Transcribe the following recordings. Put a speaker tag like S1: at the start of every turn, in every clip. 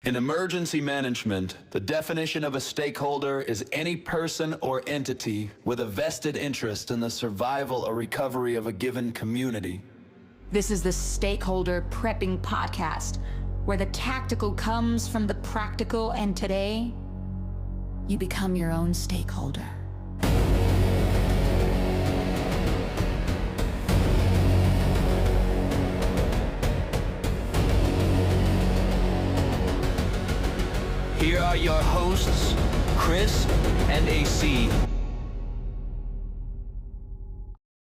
S1: In emergency management, the definition of a stakeholder is any person or entity with a vested interest in the survival or recovery of a given community.
S2: This is the Stakeholder Prepping Podcast, where the tactical comes from the practical, and today, you become your own stakeholder.
S1: Here are your hosts, Chris and AC.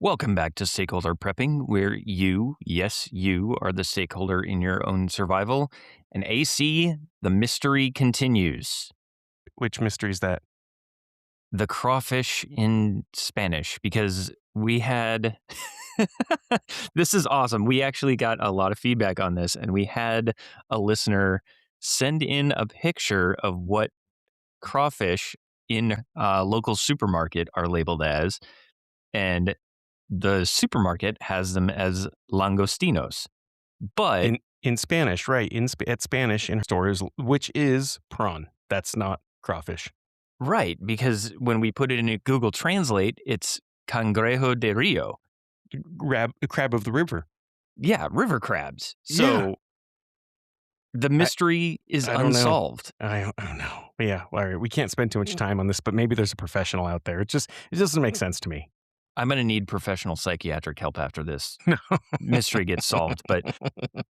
S3: Welcome back to Stakeholder Prepping, where you, yes, you are the stakeholder in your own survival. And AC, the mystery continues.
S4: Which mystery is that?
S3: The crawfish in Spanish, because we had... This is awesome. We actually got a lot of feedback on this, and we had a listener send in a picture of what crawfish in a local supermarket are labeled as, and the supermarket has them as langostinos. But
S4: in Spanish, right? At Spanish in stores, which is prawn. That's not crawfish.
S3: Right, because when we put it in Google Translate, it's cangrejo de rio.
S4: Crab of the river.
S3: Yeah, river crabs. So
S4: Yeah.
S3: the mystery is
S4: I don't
S3: unsolved.
S4: I don't know. Yeah, all right. We can't spend too much time on this, but maybe there's a professional out there. It doesn't make sense to me.
S3: I'm going to need professional psychiatric help after this
S4: No.
S3: mystery gets solved. But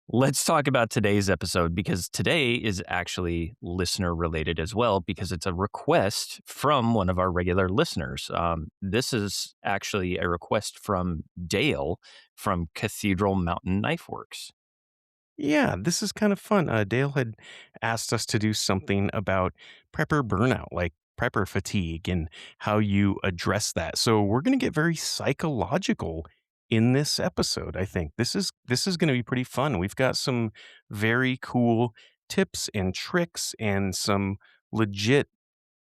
S3: let's talk about today's episode, because today is actually listener related as well, because it's a request from one of our regular listeners. This is actually a request from Dale from Cathedral Mountain Knife Works.
S4: Yeah, this is kind of fun. Dale had asked us to do something about prepper burnout, like prepper fatigue, and how you address that. So we're going to get very psychological in this episode. I think this is going to be pretty fun. We've got some very cool tips and tricks and some legit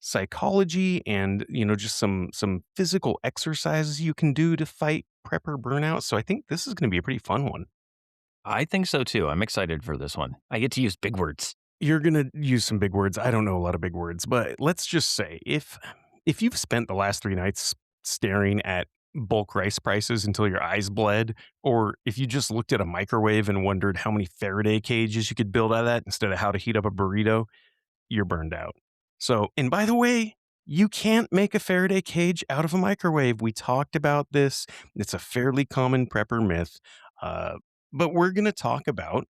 S4: psychology and just some physical exercises you can do to fight prepper burnout. So I think this is going to be a pretty fun one.
S3: I think so too. I'm excited for this one. I get to use big words.
S4: You're going to use some big words. I don't know a lot of big words, but let's just say if you've spent the last 3 nights staring at bulk rice prices until your eyes bled, or if you just looked at a microwave and wondered how many Faraday cages you could build out of that instead of how to heat up a burrito, you're burned out. So, and by the way, you can't make a Faraday cage out of a microwave. We talked about this. It's a fairly common prepper myth. But we're going to talk about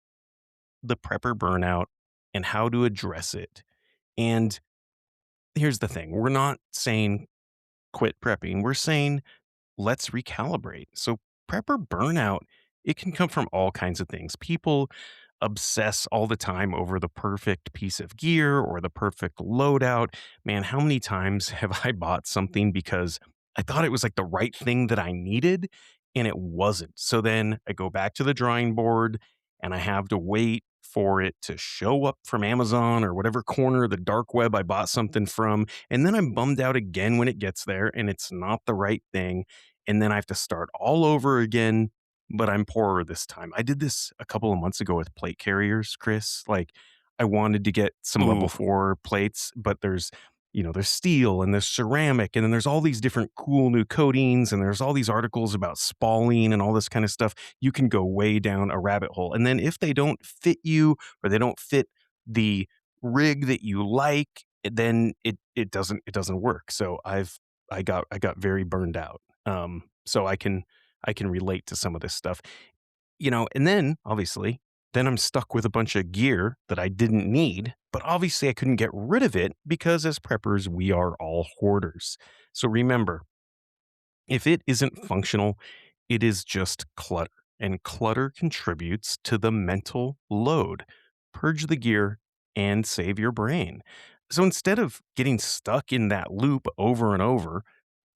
S4: the prepper burnout and how to address it. And here's the thing. We're not saying quit prepping. We're saying let's recalibrate. So prepper burnout, it can come from all kinds of things. People obsess all the time over the perfect piece of gear or the perfect loadout. Man, how many times have I bought something because I thought it was like the right thing that I needed and it wasn't? So then I go back to the drawing board and I have to wait for it to show up from Amazon or whatever corner of the dark web I bought something from. And then I'm bummed out again when it gets there and it's not the right thing. And then I have to start all over again, but I'm poorer this time. I did this a couple of months ago with plate carriers, Chris. Like I wanted to get some level 4 plates, but there's steel and there's ceramic, and then there's all these different cool new coatings, and there's all these articles about spalling and all this kind of stuff. You can go way down a rabbit hole. And then if they don't fit you or they don't fit the rig that you like, then it doesn't work. So I got very burned out. So I can relate to some of this stuff. And then obviously then I'm stuck with a bunch of gear that I didn't need, but obviously I couldn't get rid of it because as preppers, we are all hoarders. So remember, if it isn't functional, it is just clutter, and clutter contributes to the mental load. Purge the gear and save your brain. So instead of getting stuck in that loop over and over,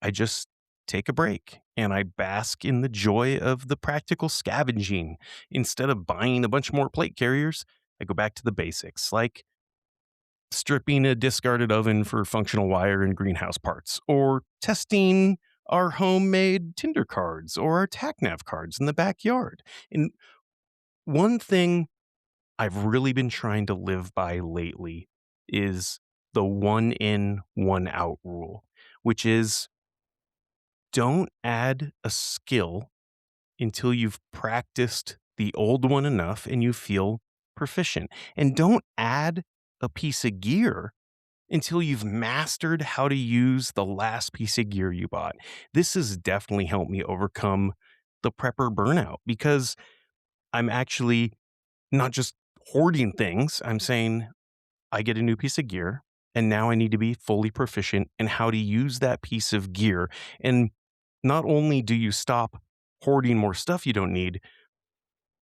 S4: I just take a break and I bask in the joy of the practical scavenging. Instead of buying a bunch more plate carriers, I go back to the basics, like stripping a discarded oven for functional wire and greenhouse parts, or testing our homemade Tinder cards or our TACNAV cards in the backyard. And one thing I've really been trying to live by lately is the one in, one out rule, which is don't add a skill until you've practiced the old one enough and you feel proficient. And don't add a piece of gear until you've mastered how to use the last piece of gear you bought. This has definitely helped me overcome the prepper burnout because I'm actually not just hoarding things. I'm saying I get a new piece of gear and now I need to be fully proficient in how to use that piece of gear. And not only do you stop hoarding more stuff you don't need,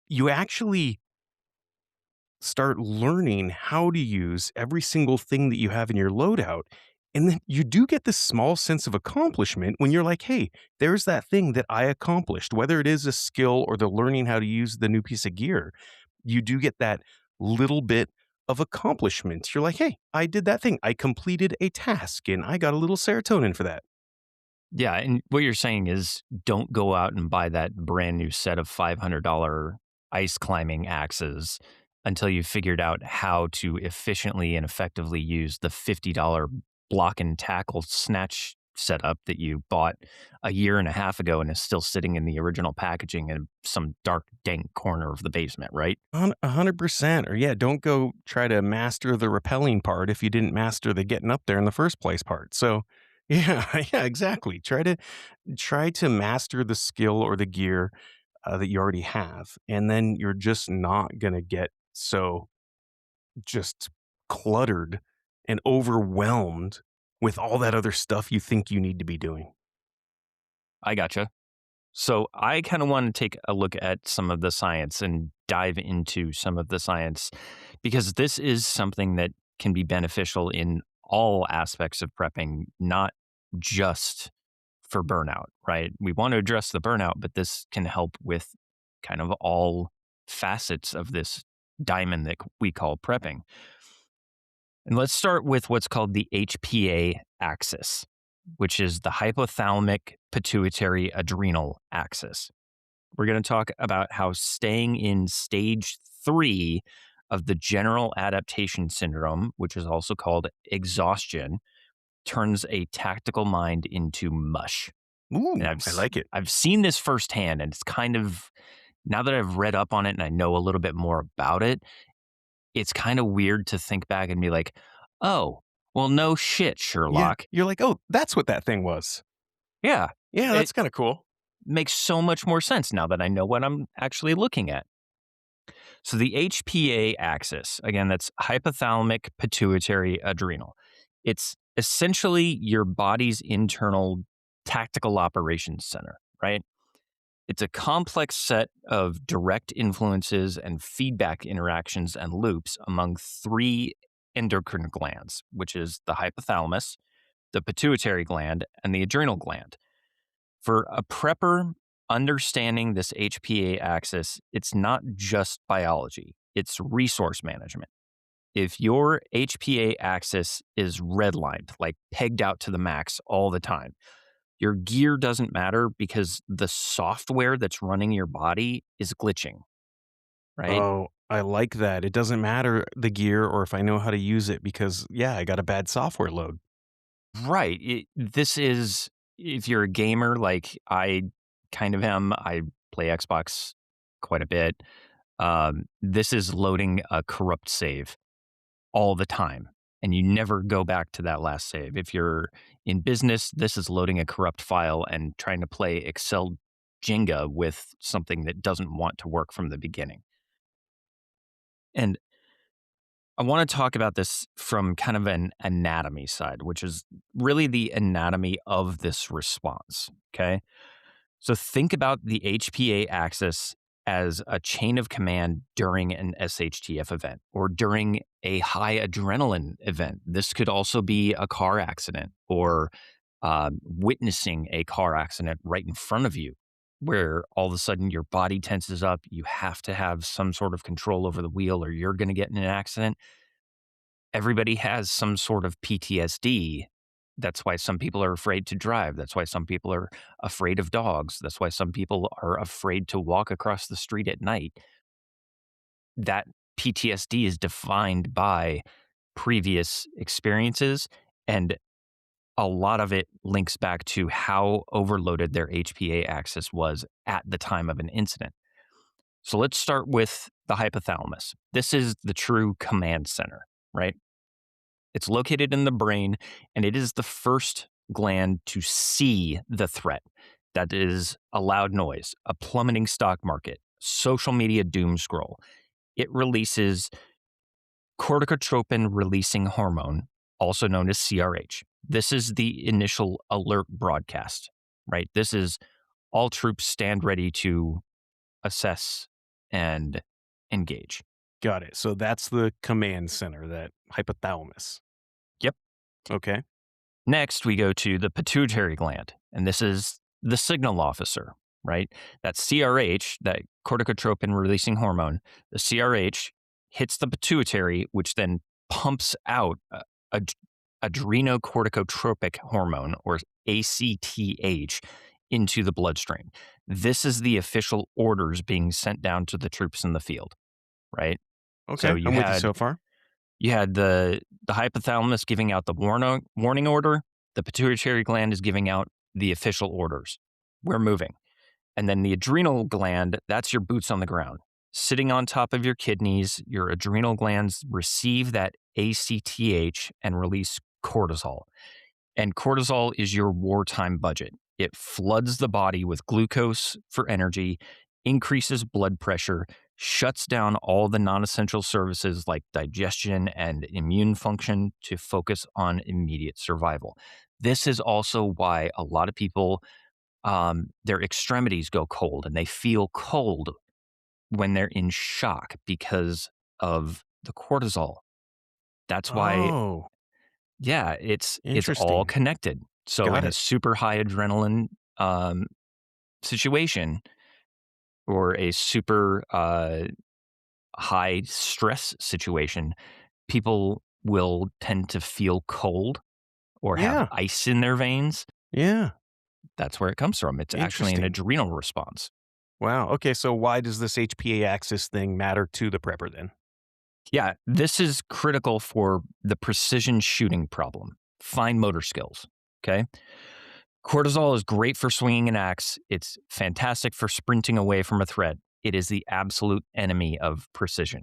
S4: you actually start learning how to use every single thing that you have in your loadout. And then you do get this small sense of accomplishment when you're like, hey, there's that thing that I accomplished, whether it is a skill or the learning how to use the new piece of gear. You do get that little bit of accomplishment. You're like, hey, I did that thing. I completed a task and I got a little serotonin for that.
S3: Yeah, and what you're saying is don't go out and buy that brand new set of $500 ice climbing axes until you've figured out how to efficiently and effectively use the $50 block and tackle snatch setup that you bought a year and a half ago and is still sitting in the original packaging in some dark, dank corner of the basement, right?
S4: 100%. Or yeah, don't go try to master the rappelling part if you didn't master the getting up there in the first place part. So yeah, yeah, exactly. Try to master the skill or the gear that you already have, and then you're just not gonna get so just cluttered and overwhelmed with all that other stuff you think you need to be doing.
S3: I gotcha. So I kind of want to take a look at some of the science and dive into some of the science because this is something that can be beneficial in all aspects of prepping, not just for burnout, right? We want to address the burnout, but this can help with kind of all facets of this diamond that we call prepping. And let's start with what's called the HPA axis, which is the hypothalamic pituitary adrenal axis. We're going to talk about how staying in stage 3 of the general adaptation syndrome, which is also called exhaustion, turns a tactical mind into mush.
S4: Ooh,
S3: And
S4: I like it.
S3: I've seen this firsthand, and it's kind of, now that I've read up on it and I know a little bit more about it, it's kind of weird to think back and be like, oh, well, no shit,
S4: Yeah,
S3: Sherlock.
S4: you're like, oh, that's what that thing was.
S3: Yeah,
S4: Yeah,
S3: it
S4: that's kind of cool.
S3: makes so much more sense now that I know what I'm actually looking at. So the HPA axis, again, that's hypothalamic pituitary adrenal. It's essentially your body's internal tactical operations center, right? It's a complex set of direct influences and feedback interactions and loops among three endocrine glands, which is the hypothalamus, the pituitary gland, and the adrenal gland. For a prepper, understanding this HPA axis, it's not just biology, it's resource management. If your HPA axis is redlined, like pegged out to the max all the time, your gear doesn't matter because the software that's running your body is glitching, right?
S4: Oh, I like that. It doesn't matter the gear or if I know how to use it because, yeah, I got a bad software load.
S3: Right. This is, if you're a gamer like I kind of am, I play Xbox quite a bit. This is loading a corrupt save all the time, and you never go back to that last save. If you're in business, this is loading a corrupt file and trying to play Excel Jenga with something that doesn't want to work from the beginning. And I want to talk about this from kind of an anatomy side, which is really the anatomy of this response. Okay. So think about the HPA axis as a chain of command during an SHTF event or during a high adrenaline event. This could also be a car accident or witnessing a car accident right in front of you, where all of a sudden your body tenses up. You have to have some sort of control over the wheel or you're going to get in an accident. Everybody has some sort of PTSD. That's why some people are afraid to drive. That's why some people are afraid of dogs. That's why some people are afraid to walk across the street at night. That PTSD is defined by previous experiences, and a lot of it links back to how overloaded their HPA axis was at the time of an incident. So let's start with the hypothalamus. This is the true command center, right? It's located in the brain, and it is the first gland to see the threat. That is a loud noise, a plummeting stock market, social media doom scroll. It releases corticotropin releasing hormone, also known as CRH. This is the initial alert broadcast, right? This is all troops stand ready to assess and engage.
S4: Got it. So that's the command center, that hypothalamus.
S3: Yep.
S4: Okay.
S3: Next, we go to the pituitary gland, and this is the signal officer, right? That CRH, that corticotropin releasing hormone, the CRH hits the pituitary, which then pumps out adrenocorticotropic hormone, or ACTH, into the bloodstream. This is the official orders being sent down to the troops in the field, right?
S4: Okay.
S3: So
S4: I'm with you so far.
S3: you had the hypothalamus giving out the warning order. The pituitary gland is giving out the official orders. We're moving. And then the adrenal gland, that's your boots on the ground. Sitting on top of your kidneys, your adrenal glands receive that ACTH and release cortisol. And cortisol is your wartime budget. It floods the body with glucose for energy, increases blood pressure, shuts down all the non-essential services like digestion and immune function to focus on immediate survival. This is also why a lot of people, their extremities go cold and they feel cold when they're in shock because of the cortisol. That's why,
S4: Oh,
S3: yeah, it's all
S4: interesting.
S3: connected. So
S4: Got
S3: in a
S4: it.
S3: super high adrenaline situation, or a super high stress situation, people will tend to feel cold or have
S4: Yeah.
S3: ice in their veins.
S4: Yeah.
S3: That's where it comes from. It's actually an
S4: Interesting.
S3: adrenal response.
S4: Wow. Okay. So why does this HPA axis thing matter to the prepper then?
S3: Yeah, this is critical for the precision shooting problem, fine motor skills. Okay. Cortisol is great for swinging an axe. It's fantastic for sprinting away from a threat. It is the absolute enemy of precision.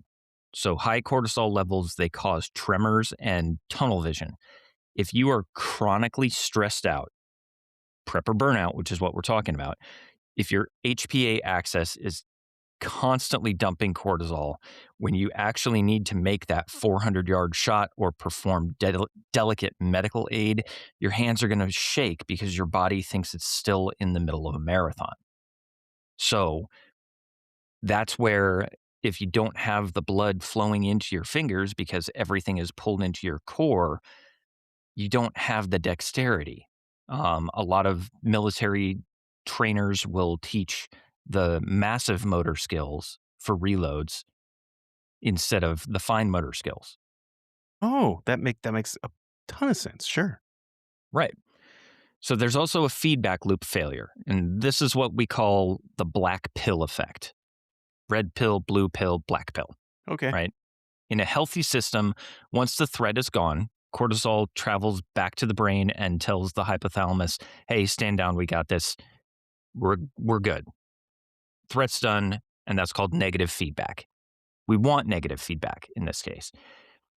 S3: So high cortisol levels, they cause tremors and tunnel vision. If you are chronically stressed out, prep or burnout, which is what we're talking about, if your HPA axis is constantly dumping cortisol, when you actually need to make that 400-yard shot or perform delicate medical aid, your hands are going to shake because your body thinks it's still in the middle of a marathon. So that's where, if you don't have the blood flowing into your fingers because everything is pulled into your core, you don't have the dexterity. A lot of military trainers will teach the massive motor skills for reloads instead of the fine motor skills.
S4: Oh, that makes a ton of sense. Sure.
S3: Right. So there's also a feedback loop failure, and this is what we call the black pill effect. Red pill, blue pill, black pill,
S4: Okay.
S3: right? In a healthy system, once the threat is gone, cortisol travels back to the brain and tells the hypothalamus, "Hey, stand down, we got this. We're good." Threat's done, and that's called negative feedback. We want negative feedback in this case.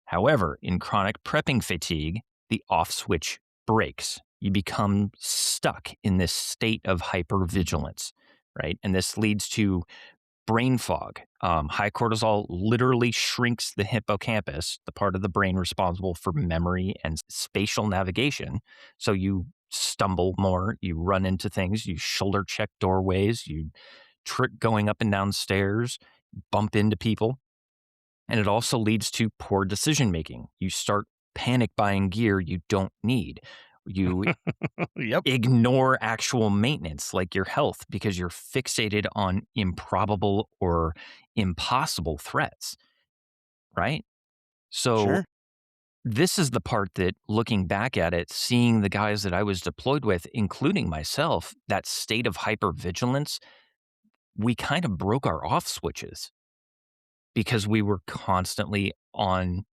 S3: However, in chronic prepping fatigue, the off switch breaks. You become stuck in this state of hypervigilance, right? And this leads to brain fog. High cortisol literally shrinks the hippocampus, the part of the brain responsible for memory and spatial navigation. So you stumble more, you run into things, you shoulder check doorways, you trip going up and down stairs, bump into people. And it also leads to poor decision making. You start panic buying gear you don't need. You
S4: Yep.
S3: ignore actual maintenance like your health because you're fixated on improbable or impossible threats, right? So
S4: Sure.
S3: this is the part that, looking back at it, seeing the guys that I was deployed with, including myself, that state of hypervigilance, we kind of broke our off switches. because we were constantly on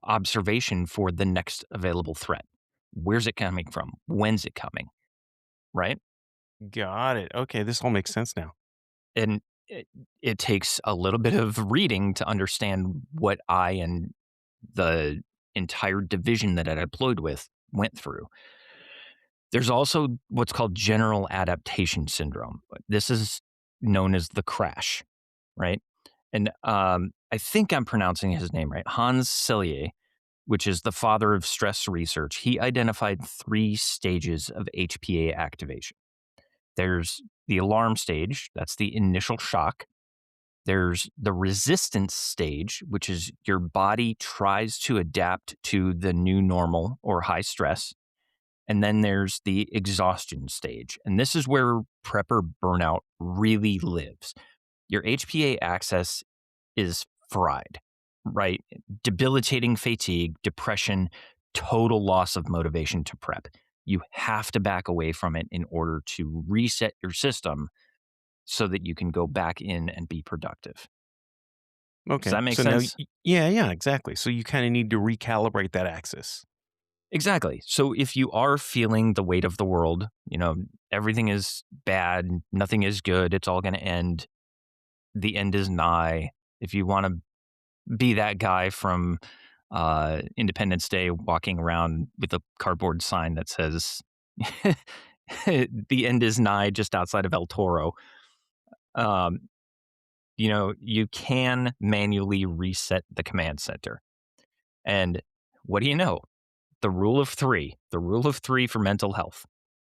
S3: observation for the next available threat. Where's it coming from? When's it coming? Right?
S4: Got it. Okay, this all makes sense now.
S3: And it takes a little bit of reading to understand what I and the entire division that I deployed with went through. There's also what's called general adaptation syndrome. This is known as the crash, right? And I think I'm pronouncing his name right. Hans Selye, which is the father of stress research, he identified 3 stages of HPA activation. There's the alarm stage, that's the initial shock. There's the resistance stage, which is your body tries to adapt to the new normal or high stress. And then there's the exhaustion stage. And this is where prepper burnout really lives. Your HPA axis is fried, right? Debilitating fatigue, depression, total loss of motivation to prep. You have to back away from it in order to reset your system so that you can go back in and be productive. Does
S4: Okay.
S3: that make
S4: So now,
S3: sense?
S4: yeah, yeah, exactly. So you kind of need to recalibrate that axis.
S3: Exactly. So if you are feeling the weight of the world, everything is bad, nothing is good, it's all going to end, the end is nigh. If you want to be that guy from Independence Day walking around with a cardboard sign that says, the end is nigh just outside of El Toro, um, you can manually reset the command center. And what do you know? The rule of 3 for mental health.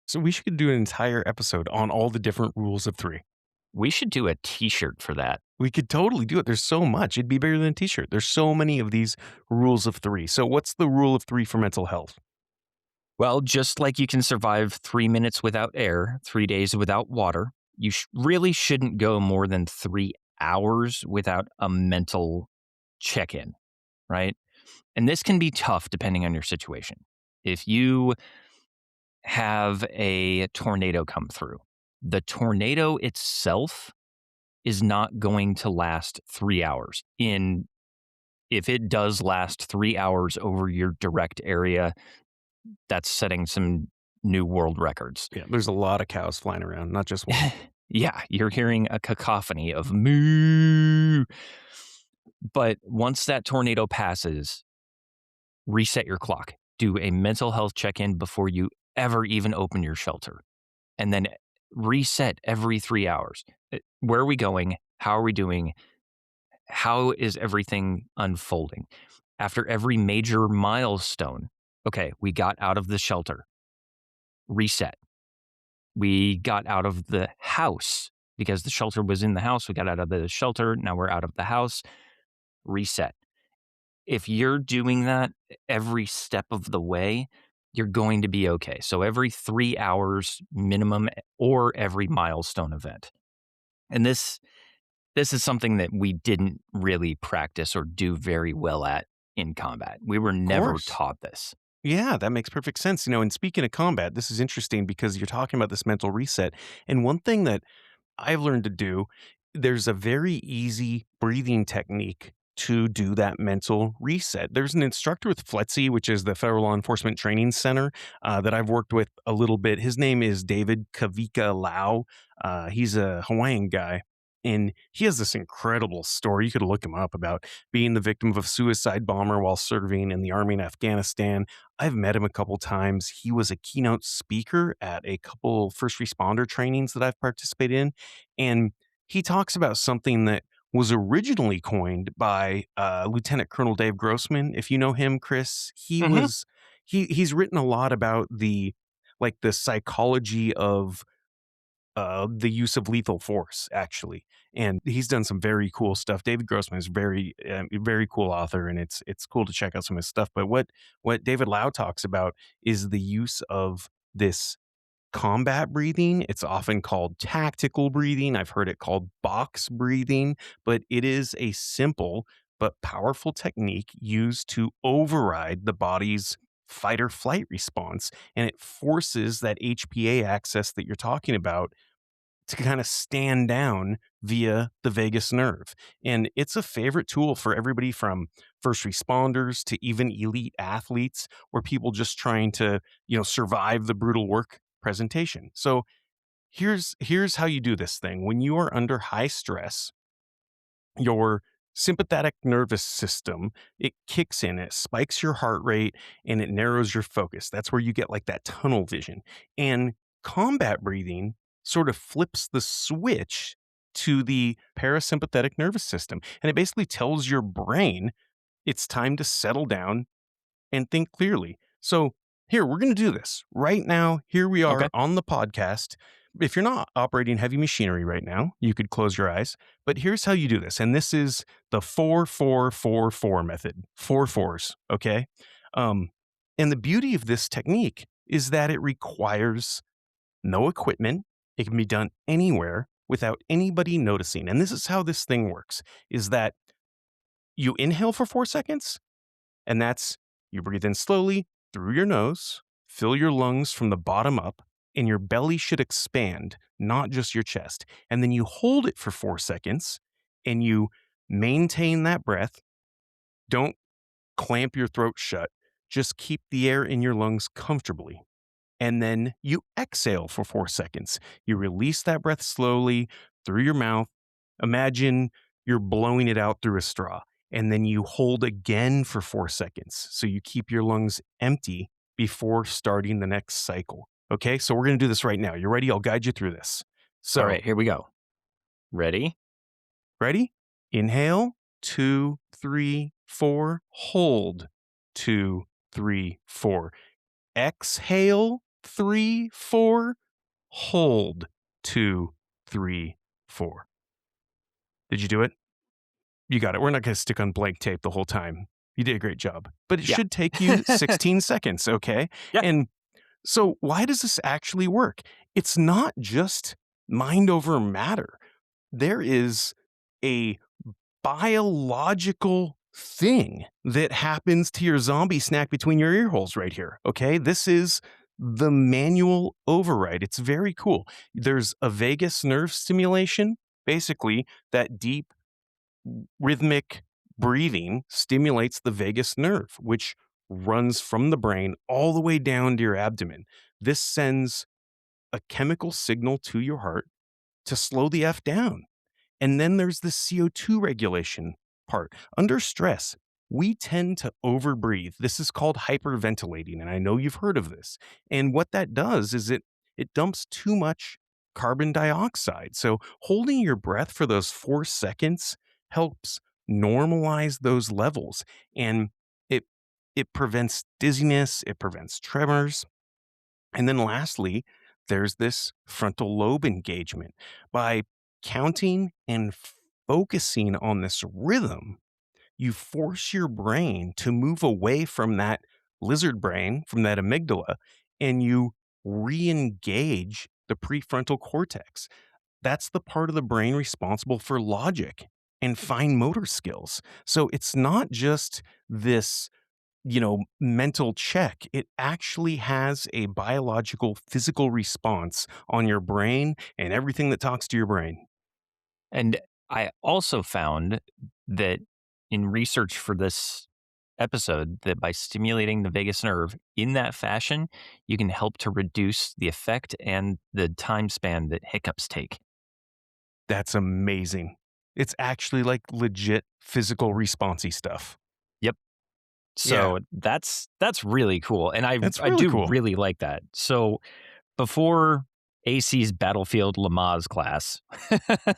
S4: So we should do an entire episode on all the different rules of 3.
S3: We should do a t-shirt for that.
S4: We could totally do it. There's so much. It'd be bigger than a t-shirt. There's so many of these rules of 3. So what's the rule of 3 for mental health?
S3: Well, just like you can survive 3 minutes without air, 3 days without water, you really shouldn't go more than 3 hours without a mental check-in, right? And this can be tough depending on your situation. If you have a tornado come through, the tornado itself is not going to last 3 hours. If it does last 3 hours over your direct area, that's setting some new world records.
S4: Yeah, there's a lot of cows flying around, not just one.
S3: Yeah, you're hearing a cacophony of moo. But once that tornado passes, reset your clock. Do a mental health check-in before you ever even open your shelter. And then reset every 3 hours. Where are we going? How are we doing? How is everything unfolding? After every major milestone, okay, we got out of the shelter. Reset. We got out of the house because the shelter was in the house. We got out of the shelter. Now we're out of the house. Reset. If you're doing that every step of the way, you're going to be okay. So every 3 hours minimum or every milestone event. And this is something that we didn't really practice or do very well at in combat. We were never
S4: course.
S3: taught this.
S4: Yeah, that makes perfect sense. And speaking of combat, this is interesting because you're talking about this mental reset. And one thing that I've learned to do, there's a very easy breathing technique to do that mental reset. There's an instructor with FLETC, which is the Federal Law Enforcement Training Center, that I've worked with a little bit. His name is David Kavika Lau. He's a Hawaiian guy. And he has this incredible story. You could look him up about being the victim of a suicide bomber while serving in the army in Afghanistan. I've met him a couple times. He was a keynote speaker at a couple first responder trainings that I've participated in. And he talks about something that was originally coined by Lieutenant Colonel Dave Grossman. If you know him, Chris,
S3: Mhm.
S4: he's written a lot about the psychology of the use of lethal force, actually. And he's done some very cool stuff. David Grossman is very cool author, and it's cool to check out some of his stuff. But what David Lau talks about is the use of this combat breathing. It's often called tactical breathing. I've heard it called box breathing, but it is a simple but powerful technique used to override the body's fight or flight response. And it forces that HPA access that you're talking about to kind of stand down via the vagus nerve. And it's a favorite tool for everybody from first responders to even elite athletes or people just trying to, survive the brutal work presentation. So here's how you do this thing. When you are under high stress, your sympathetic nervous system, it kicks in, it spikes your heart rate, and it narrows your focus. That's where you get like that tunnel vision. And combat breathing sort of flips the switch to the parasympathetic nervous system. And it basically tells your brain it's time to settle down and think clearly. So, here, we're going to do this right now. Here we
S3: Okay.
S4: are on the podcast. If you're not operating heavy machinery right now, you could close your eyes. But here's how you do this. And this is the 4-4-4-4 method. 4 4s. Okay. And the beauty of this technique is that it requires no equipment. It can be done anywhere without anybody noticing. And this is how this thing works is that you inhale for 4 seconds, and that's you breathe in slowly through your nose, fill your lungs from the bottom up, and your belly should expand, not just your chest. And then you hold it for 4 seconds and you maintain that breath. Don't clamp your throat shut. Just keep the air in your lungs comfortably. And then you exhale for 4 seconds. You release that breath slowly through your mouth. Imagine you're blowing it out through a straw. And then you hold again for 4 seconds. So you keep your lungs empty before starting the next cycle. Okay, so we're going to do this right now. You ready? I'll guide you through this. So,
S3: All right, here we go. Ready?
S4: ready? Inhale, 2, 3, 4. Hold, 2, 3, 4. Exhale, 3, 4. Hold, 2, 3, 4. Did you do it? You got it. We're not going to stick on blank tape the whole time. You did a great job. But it
S3: Yeah.
S4: should take you 16 seconds, okay?
S3: Yeah.
S4: And so why does this actually work? It's not just mind over matter. There is a biological thing that happens to your zombie snack between your ear holes right here, okay? This is the manual override. It's very cool. There's a vagus nerve stimulation, basically that deep rhythmic breathing stimulates the vagus nerve, which runs from the brain all the way down to your abdomen. This sends a chemical signal to your heart to slow the F down. And then there's the CO2 regulation part. Under stress, we tend to overbreathe. This is called hyperventilating, and I know you've heard of this. And what that does is it dumps too much carbon dioxide. So holding your breath for those 4 seconds helps normalize those levels, and it prevents dizziness, it prevents tremors. And then lastly, there's this frontal lobe engagement. By counting and focusing on this rhythm, you force your brain to move away from that lizard brain, from that amygdala, and you re-engage the prefrontal cortex. That's the part of the brain responsible for logic and fine motor skills. So it's not just this, mental check. It actually has a biological, physical response on your brain and everything that talks to your brain.
S3: And I also found that in research for this episode, that by stimulating the vagus nerve in that fashion, you can help to reduce the effect and the time span that hiccups take.
S4: That's amazing. It's actually like legit physical responsey stuff.
S3: Yep. So that's really cool. And I
S4: That's
S3: I
S4: really
S3: do
S4: cool.
S3: really like that. So before AC's Battlefield Lamaze class,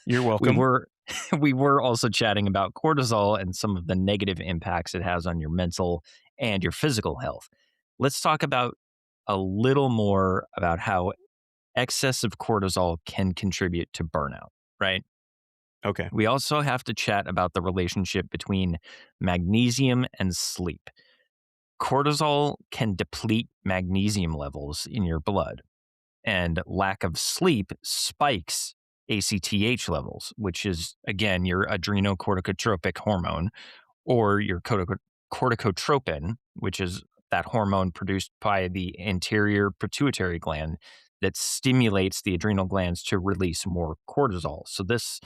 S4: You're
S3: we
S4: welcome.
S3: were also chatting about cortisol and some of the negative impacts it has on your mental and your physical health. Let's talk about a little more about how excessive cortisol can contribute to burnout, right?
S4: Okay.
S3: We also have to chat about the relationship between magnesium and sleep. Cortisol can deplete magnesium levels in your blood, and lack of sleep spikes ACTH levels, which is, again, your adrenocorticotropic hormone, or your corticotropin, which is that hormone produced by the anterior pituitary gland that stimulates the adrenal glands to release more cortisol. So this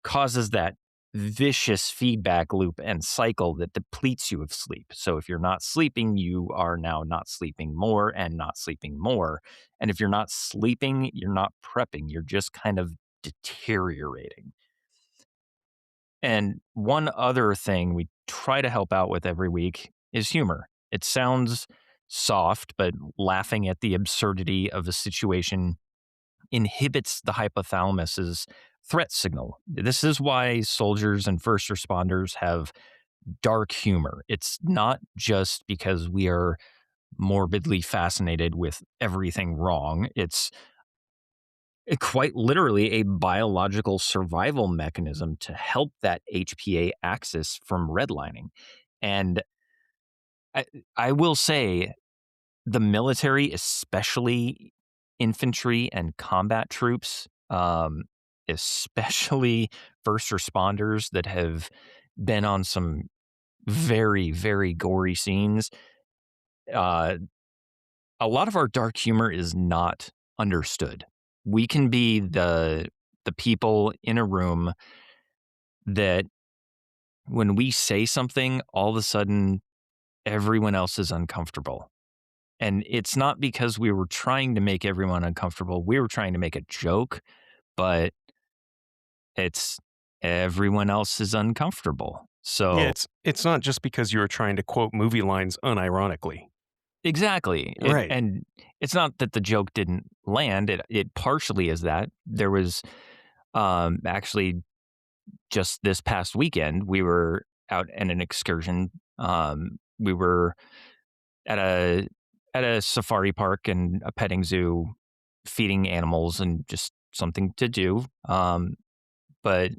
S3: causes that vicious feedback loop and cycle that depletes you of sleep. So if you're not sleeping, you are now not sleeping more and not sleeping more. And if you're not sleeping, you're not prepping. You're just kind of deteriorating. And one other thing we try to help out with every week is humor. It sounds soft, but laughing at the absurdity of a situation inhibits the hypothalamus's threat signal. This is why soldiers and first responders have dark humor. It's not just because we are morbidly fascinated with everything wrong. It's quite literally a biological survival mechanism to help that HPA axis from redlining. And I, I will say the military, especially infantry and combat troops, especially first responders that have been on some very, very gory scenes, uh, a lot of our dark humor is not understood. We can be the people in a room that when we say something, all of a sudden everyone else is uncomfortable. And it's not because we were trying to make everyone uncomfortable. We were trying to make a joke, but it's everyone else is uncomfortable.
S4: Yeah,
S3: So
S4: it's not just because you were trying to quote movie lines unironically.
S3: exactly.
S4: Right.
S3: And it's not that the joke didn't land. It partially is that. There was actually just this past weekend, we were out in an excursion. We were at a safari park and a petting zoo, feeding animals and just something to do. But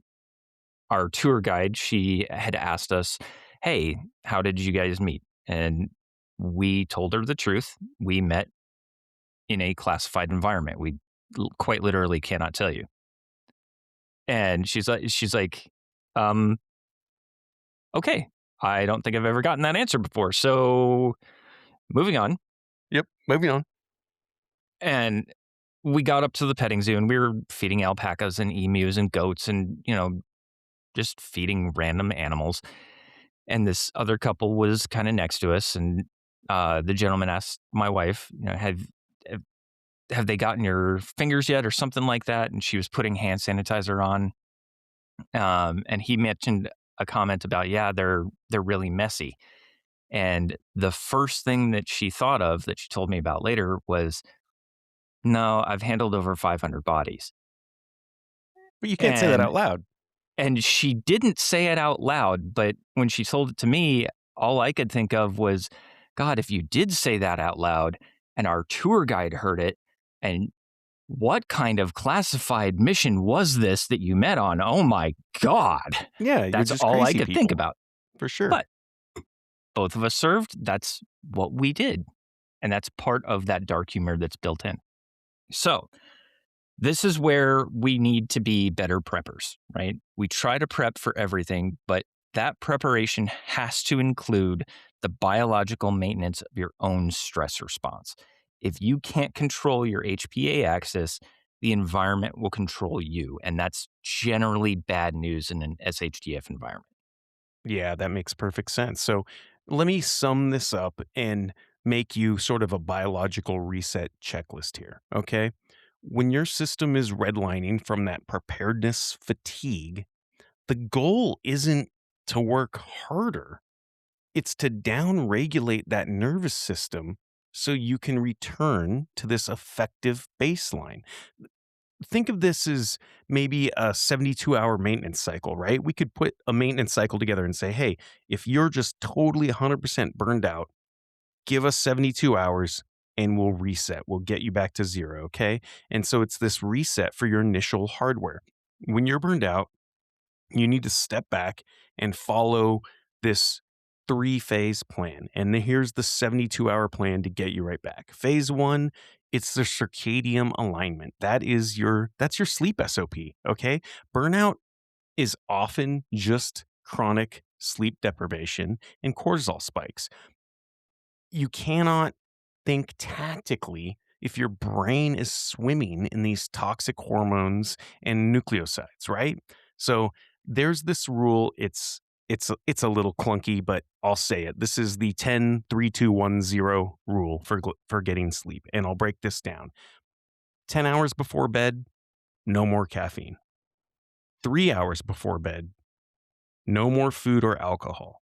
S3: our tour guide, she had asked us, "Hey, how did you guys meet?" And we told her the truth. We met in a classified environment. We quite literally cannot tell you. And she's like, um, okay, I don't think I've ever gotten that answer before. So moving on.
S4: Yep. Moving on.
S3: And we got up to the petting zoo and we were feeding alpacas and emus and goats and, just feeding random animals. And this other couple was kind of next to us. And the gentleman asked my wife, have have they gotten your fingers yet or something like that? And she was putting hand sanitizer on. And he mentioned a comment about, yeah, they're really messy. And the first thing that she thought of that she told me about later was, no, I've handled over 500 bodies.
S4: But you can't say that
S3: And
S4: out loud.
S3: and she didn't say it out loud, but when she told it to me, all I could think of was, God, if you did say that out loud and our tour guide heard it, and what kind of classified mission was this that you met on? Oh my God.
S4: Yeah, you're
S3: That's
S4: just
S3: all I
S4: crazy
S3: could think
S4: people.
S3: about.
S4: For sure.
S3: But both of us served. That's what we did. And that's part of that dark humor that's built in. So, this is where we need to be better preppers, right? We try to prep for everything, but that preparation has to include the biological maintenance of your own stress response. If you can't control your HPA axis, the environment will control you. And that's generally bad news in an SHDF environment.
S4: Yeah, that makes perfect sense. So let me sum this up and make you sort of a biological reset checklist here. Okay. When your system is redlining from that preparedness fatigue, the goal isn't to work harder, it's to down regulate that nervous system so you can return to this effective baseline. Think of this as maybe a 72-hour maintenance cycle, right? We could put a maintenance cycle together and say, hey, if you're just totally 100% burned out, give us 72 hours and we'll reset. We'll get you back to zero. Okay. And so it's this reset for your initial hardware. When you're burned out, you need to step back and follow this three-phase plan. And here's the 72-hour plan to get you right back. Phase one, it's the circadian alignment. That's your sleep SOP. Okay. Burnout is often just chronic sleep deprivation and cortisol spikes. You cannot think tactically if your brain is swimming in these toxic hormones and nucleosides, right? So there's this rule. It's a little clunky, but I'll say it. This is the 10-3-2-1-0 rule for getting sleep, and I'll break this down. 10 hours before bed, no more caffeine. 3 hours before bed, no more food or alcohol.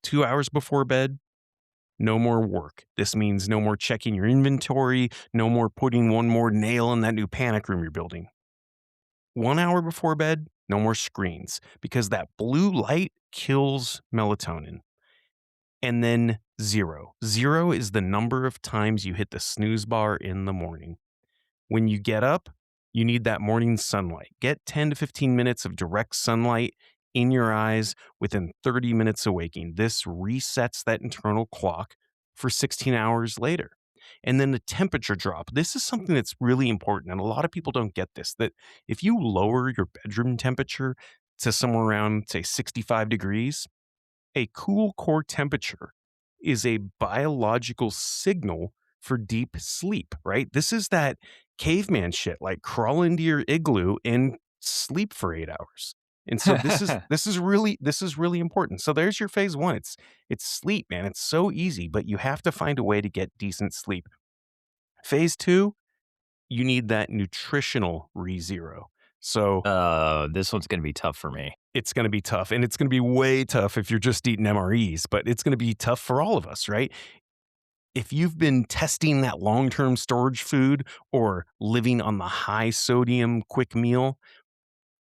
S4: 2 hours before bed, no more work. This means no more checking your inventory, no more putting one more nail in that new panic room you're building. 1 hour before bed, no more screens because that blue light kills melatonin. And then 0. 0 is the number of times you hit the snooze bar in the morning. When you get up, you need that morning sunlight. Get 10 to 15 minutes of direct sunlight in your eyes within 30 minutes of waking. This resets that internal clock for 16 hours later. And then the temperature drop. This is something that's really important. And a lot of people don't get this, that if you lower your bedroom temperature to somewhere around, say, 65 degrees, a cool core temperature is a biological signal for deep sleep, right? This is that caveman shit, like crawl into your igloo and sleep for 8 hours. And so this is really important. So there's your phase one. It's sleep, man. It's so easy, but you have to find a way to get decent sleep. Phase two, you need that nutritional re-zero. So
S3: This one's going to be tough for me.
S4: it's going to be tough, and it's going to be way tough if you're just eating MREs, but it's going to be tough for all of us, right? If you've been testing that long-term storage food or living on the high sodium quick meal,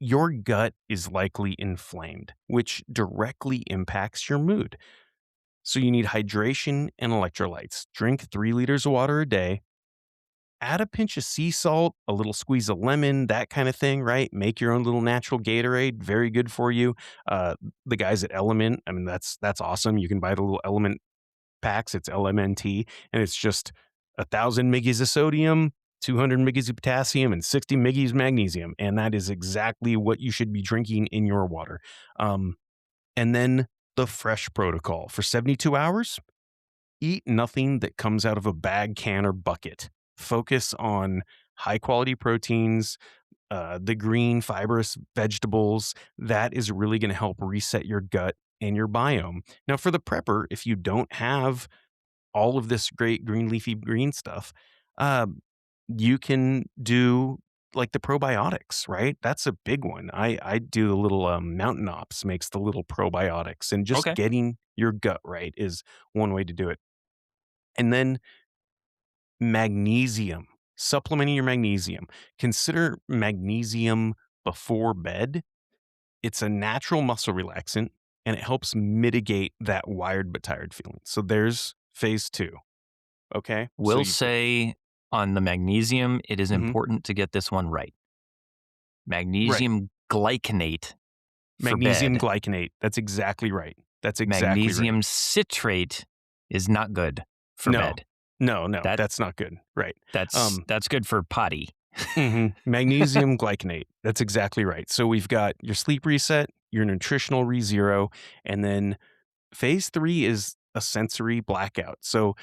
S4: your gut is likely inflamed, which directly impacts your mood. So you need hydration and electrolytes. Drink 3 liters of water a day. Add a pinch of sea salt, a little squeeze of lemon, that kind of thing, right? Make your own little natural Gatorade, very good for you. The guys at Element, I mean, that's awesome. You can buy the little Element packs. It's LMNT, and it's just 1,000 mgs of sodium, 200 mgs of potassium, and 60 mgs of magnesium, and that is exactly what you should be drinking in your water. And then the fresh protocol for 72 hours. Eat nothing that comes out of a bag, can, or bucket. Focus on high quality proteins, the green fibrous vegetables. That is really going to help reset your gut and your biome. Now, for the prepper, if you don't have all of this great green leafy green stuff, uh, you can do like the probiotics, right? That's a big one. I do the little Mountain Ops makes the little probiotics, and just
S3: Okay.
S4: getting your gut right is one way to do it. And then magnesium, supplementing your magnesium. Consider magnesium before bed. It's a natural muscle relaxant, and it helps mitigate that wired but tired feeling. So there's phase two. Okay. So
S3: Will say on the magnesium, it is
S4: Mhm.
S3: important to get this one right.
S4: Right.
S3: Magnesium glycinate for
S4: Magnesium
S3: bed.
S4: glycinate. That's exactly right. That's exactly right.
S3: Magnesium citrate is not good for
S4: No,
S3: bed.
S4: no,
S3: That-
S4: that's not good. Right.
S3: That's good for potty.
S4: Magnesium glycinate. That's exactly right. So we've got your sleep reset, your nutritional re-zero, and then phase three is a sensory blackout. So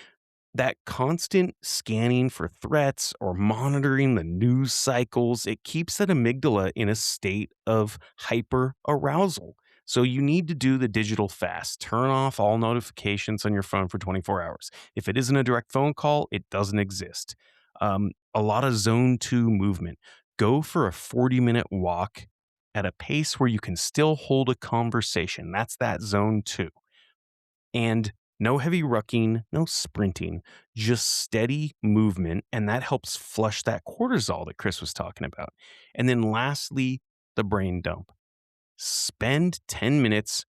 S4: that constant scanning for threats or monitoring the news cycles, it keeps that amygdala in a state of hyper arousal. So you need to do the digital fast. Turn off all notifications on your phone for 24 hours. If it isn't a direct phone call, it doesn't exist. A lot of zone two movement. Go for a 40-minute walk at a pace where you can still hold a conversation. That's that zone two. And no heavy rucking, no sprinting, just steady movement. And that helps flush that cortisol that Chris was talking about. And then lastly, the brain dump. Spend 10 minutes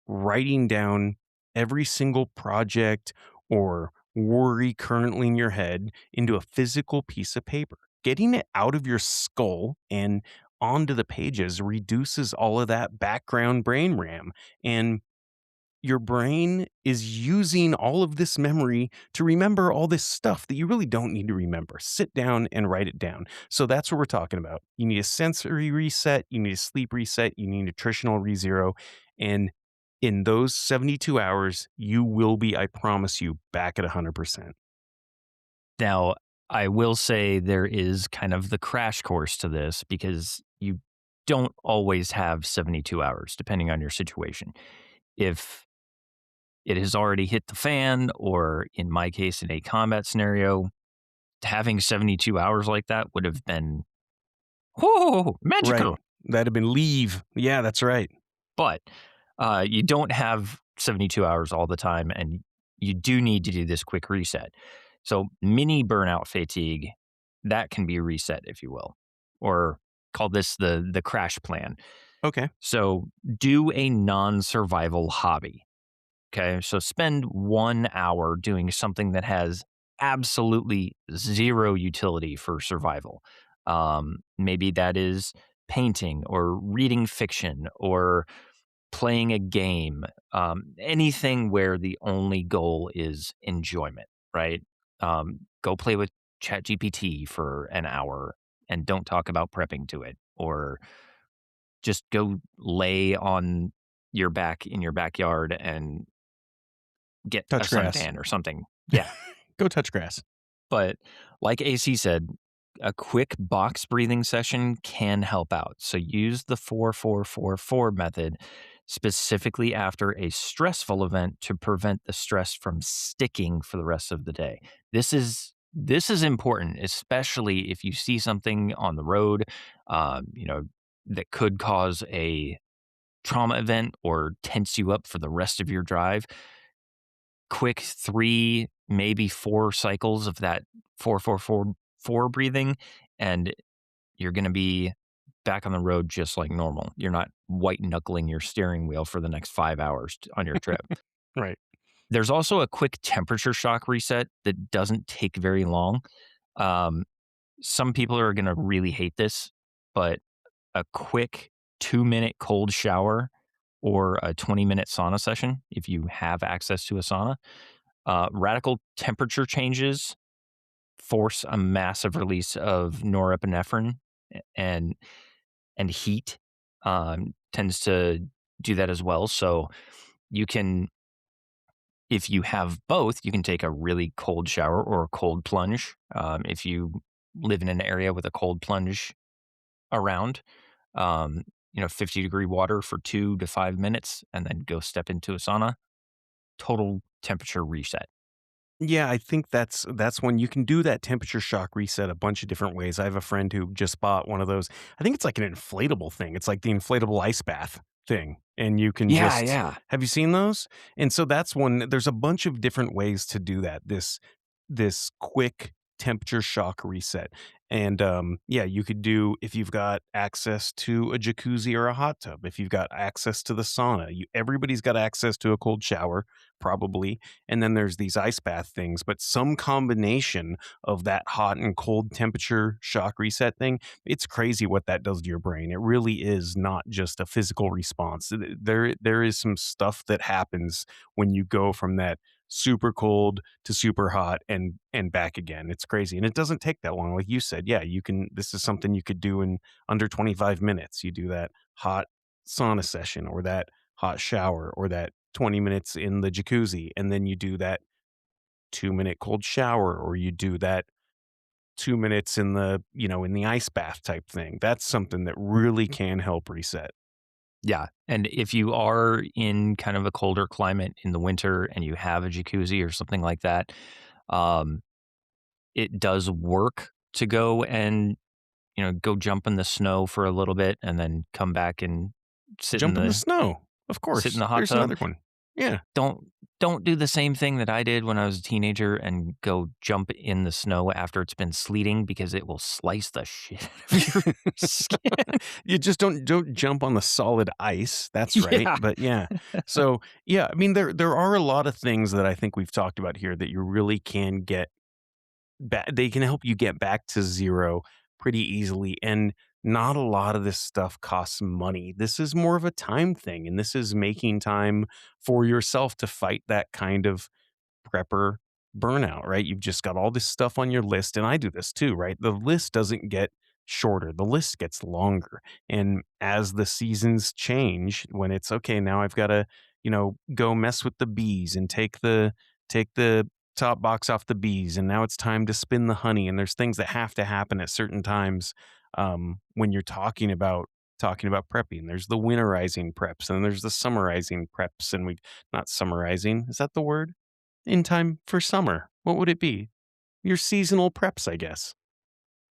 S4: writing down every single project or worry currently in your head into a physical piece of paper. Getting it out of your skull and onto the pages reduces all of that background brain RAM. And your brain is using all of this memory to remember all this stuff that you really don't need to remember. Sit down and write it down. So that's what we're talking about. You need a sensory reset, you need a sleep reset, you need nutritional re-zero. And in those 72 hours, you will be, I promise you, back at 100%.
S3: Now, I will say there is kind of the crash course to this because you don't always have 72 hours, depending on your situation. If it has already hit the fan, or in my case, in a combat scenario, having 72 hours like that would have been, whoa,
S4: Right.
S3: magical.
S4: That'd have been leave. Yeah, that's right.
S3: But you don't have 72 hours all the time, and you do need to do this quick reset. So, mini burnout fatigue, that can be reset, if you will, or call this the crash plan.
S4: Okay.
S3: So, do a non survival hobby. Okay. So, spend 1 hour doing something that has absolutely zero utility for survival. Maybe that is painting or reading fiction or playing a game, anything where the only goal is enjoyment, right? Go play with ChatGPT for an hour and don't talk about prepping to it, or just go lay on your back in your backyard and get a
S4: Touch grass.
S3: suntan or something. Yeah.
S4: Go touch grass.
S3: But like AC said, a quick box breathing session can help out. So use the 4444 method specifically after a stressful event to prevent the stress from sticking for the rest of the day. This is important, especially if you see something on the road, that could cause a trauma event or tense you up for the rest of your drive. Quick 3, maybe 4 cycles of that 4 breathing, and you're gonna be back on the road just like normal. You're not white knuckling your steering wheel for the next 5 hours on your trip.
S4: Right.
S3: There's also a quick temperature shock reset that doesn't take very long. Um, some people are gonna really hate this, but a quick 2-minute cold shower or a 20-minute sauna session, if you have access to a sauna, radical temperature changes force a massive release of norepinephrine, and heat tends to do that as well. So you can, if you have both, you can take a really cold shower or a cold plunge. If you live in an area with a cold plunge around, 50-degree water for 2 to 5 minutes, and then go step into a sauna. Total temperature reset.
S4: Yeah, I think that's when you can do that temperature shock reset a bunch of different ways. I have a friend who just bought one of those. I think it's like an inflatable thing. It's like the inflatable ice bath thing. And you can
S3: Yeah,
S4: just
S3: yeah.
S4: have you seen those? And so that's one there's a bunch of different ways to do that. This quick temperature shock reset. And yeah, you could do if you've got access to a jacuzzi or a hot tub, if you've got access to the sauna, everybody's got access to a cold shower, probably. And then there's these ice bath things, but some combination of that hot and cold temperature shock reset thing, it's crazy what that does to your brain. It really is not just a physical response. There is some stuff that happens when you go from that super cold to super hot and back again. It's crazy. And it doesn't take that long. Like you said, yeah, you can this is something you could do in under 25 minutes. You do that hot sauna session or that hot shower or that 20 minutes in the jacuzzi, and then you do that 2-minute cold shower, or you do that 2 minutes in in the ice bath type thing. That's something that really can help reset.
S3: Yeah, and if you are in kind of a colder climate in the winter and you have a jacuzzi or something like that, um, it does work to go and, go jump in the snow for a little bit and then come back and sit in
S4: Jump in the
S3: the
S4: snow. Of
S3: sit in
S4: course.
S3: the hot
S4: There's
S3: tub.
S4: another one. Yeah.
S3: Don't do the same thing that I did when I was a teenager and go jump in the snow after it's been sleeting, because it will slice the shit out of your skin.
S4: You just don't jump on the solid ice. That's right.
S3: Yeah.
S4: But yeah. So yeah, I mean there are a lot of things that I think we've talked about here that you really can get back. They can help you get back to zero pretty easily. And not a lot of this stuff costs money. This is more of a time thing. And this is making time for yourself to fight that kind of prepper burnout, right? You've just got all this stuff on your list, and I do this too, right? The list doesn't get shorter, the list gets longer. And as the seasons change, when it's okay, now I've got to, go mess with the bees and take the top box off the bees, and now it's time to spin the honey. And there's things that have to happen at certain times when you're talking about prepping. There's the winterizing preps, and there's the summarizing preps, and we not summarizing. Is that the word? In time for summer. What would it be? Your seasonal preps, I guess.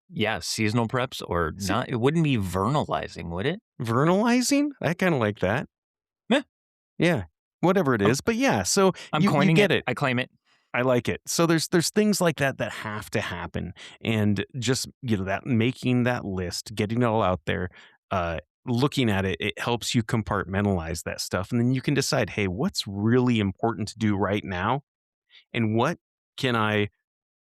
S3: Yeah, seasonal preps or
S4: See,
S3: not. It wouldn't be vernalizing, would it?
S4: vernalizing? I kind of like that.
S3: Meh.
S4: Yeah, whatever it
S3: I'm,
S4: is. But yeah, so
S3: I'm
S4: you
S3: coining
S4: get
S3: it.
S4: it.
S3: I claim it.
S4: I like it. So there's things like that that have to happen, and just that making that list, getting it all out there, looking at it, it helps you compartmentalize that stuff, and then you can decide, hey, what's really important to do right now, and what can I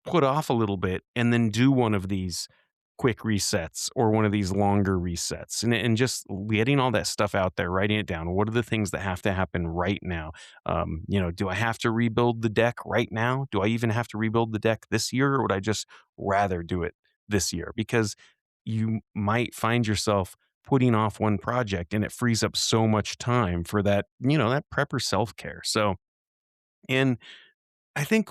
S4: put off a little bit and then do one of these quick resets or one of these longer resets, and just getting all that stuff out there, writing it down. What are the things that have to happen right now? Do I have to rebuild the deck right now? Do I even have to rebuild the deck this year, or would I just rather do it this year? Because you might find yourself putting off one project and it frees up so much time for that prepper self-care. So, and I think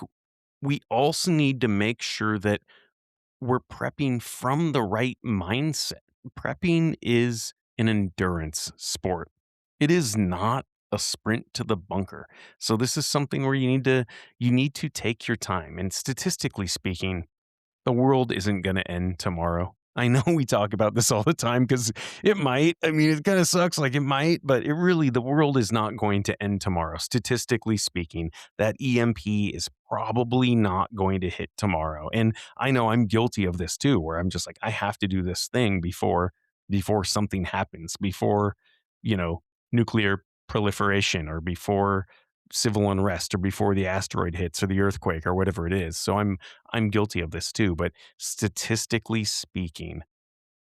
S4: we also need to make sure that we're prepping from the right mindset. Prepping is an endurance sport. It is not a sprint to the bunker. So this is something where you need to take your time. And statistically speaking, the world isn't going to end tomorrow. I know we talk about this all the time because it might. I mean, it kind of sucks like it might, but the world is not going to end tomorrow. Statistically speaking, that EMP is probably not going to hit tomorrow. And I know I'm guilty of this too, where I'm just like, I have to do this thing before something happens, before, you know, nuclear proliferation, or before civil unrest, or before the asteroid hits or the earthquake or whatever it is. So I'm guilty of this too, but statistically speaking,